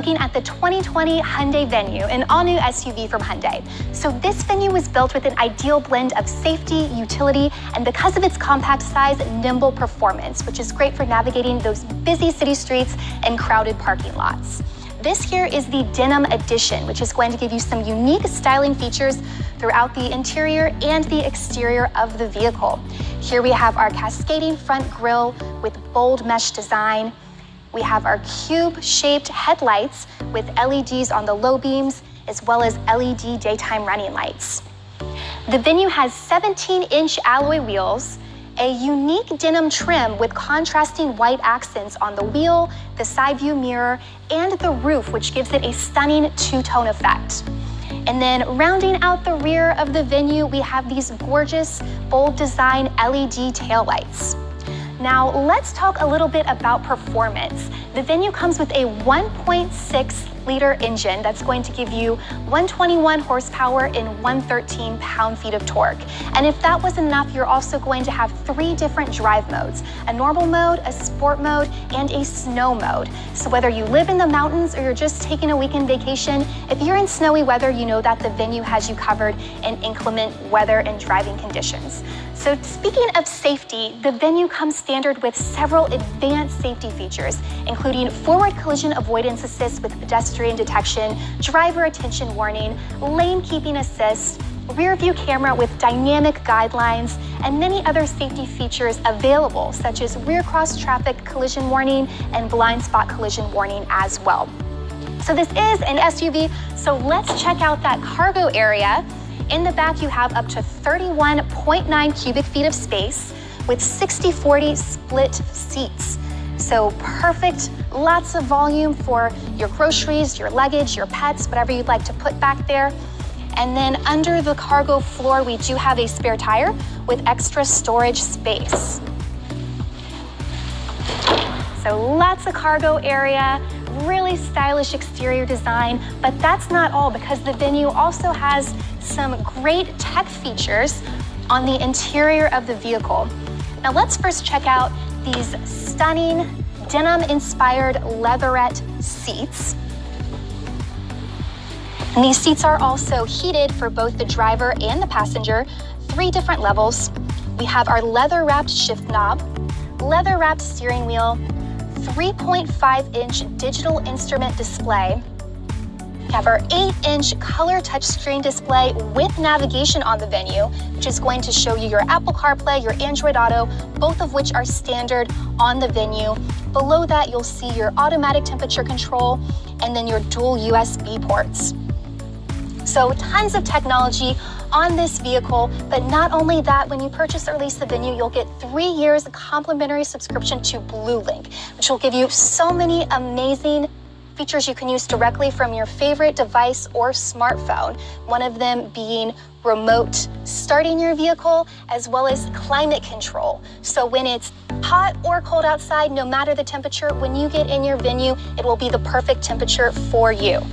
looking at the 2020 Hyundai Venue, an all-new SUV from Hyundai. So this Venue was built with an ideal blend of safety, utility, and because of its compact size, nimble performance, which is great for navigating those busy city streets and crowded parking lots. This here is the Denim Edition, which is going to give you some unique styling features throughout the interior and the exterior of the vehicle. Here we have our cascading front grille with bold mesh design. We have our cube-shaped headlights with LEDs on the low beams, as well as LED daytime running lights. The Venue has 17-inch alloy wheels, a unique denim trim with contrasting white accents on the wheel, the side view mirror, and the roof, which gives it a stunning two-tone effect. And then rounding out the rear of the Venue, we have these gorgeous, bold design LED taillights. Now, let's talk a little bit about performance. The Venue comes with a 1.6-liter engine that's going to give you 121 horsepower and 113 pound-feet of torque. And if that wasn't enough, you're also going to have 3 different drive modes: a normal mode, a sport mode, and a snow mode. So whether you live in the mountains or you're just taking a weekend vacation, if you're in snowy weather, you know that the Venue has you covered in inclement weather and driving conditions. So speaking of safety, the Venue comes standard with several advanced safety features, including Forward Collision-Avoidance Assist with Pedestrian Detection, Driver Attention Warning, Lane Keeping Assist, rear view camera with dynamic guidelines, and many other safety features available, such as rear cross traffic collision warning and blind spot collision warning as well. So this is an SUV, so let's check out that cargo area. In the back, you have up to 31.9 cubic feet of space with 60-40 split seats. So perfect, lots of volume for your groceries, your luggage, your pets, whatever you'd like to put back there. And then under the cargo floor, we do have a spare tire with extra storage space. So lots of cargo area, really stylish exterior design, but that's not all, because the Venue also has some great tech features on the interior of the vehicle. Now let's first check out these stunning denim-inspired leatherette seats. And these seats are also heated for both the driver and the passenger, 3 different levels. We have our leather-wrapped shift knob, leather-wrapped steering wheel, 3.5-inch digital instrument display. We have our 8-inch color touchscreen display with navigation on the Venue, which is going to show you your Apple CarPlay, your Android Auto, both of which are standard on the Venue. Below that, you'll see your automatic temperature control and then your dual USB ports. So tons of technology on this vehicle, but not only that, when you purchase or lease the Venue, you'll get 3 years complimentary subscription to BlueLink, which will give you so many amazing features you can use directly from your favorite device or smartphone. One of them being remote starting your vehicle, as well as climate control. So when it's hot or cold outside, no matter the temperature, when you get in your Venue, it will be the perfect temperature for you.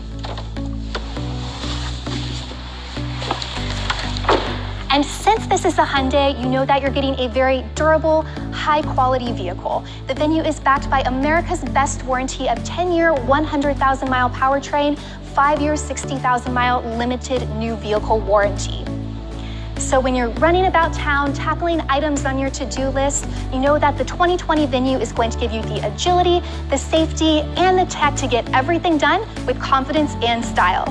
And since this is a Hyundai, you know that you're getting a very durable, high-quality vehicle. The Venue is backed by America's best warranty of 10-year, 100,000-mile powertrain, 5-year, 60,000-mile limited new vehicle warranty. So when you're running about town, tackling items on your to-do list, you know that the 2020 Venue is going to give you the agility, the safety, and the tech to get everything done with confidence and style.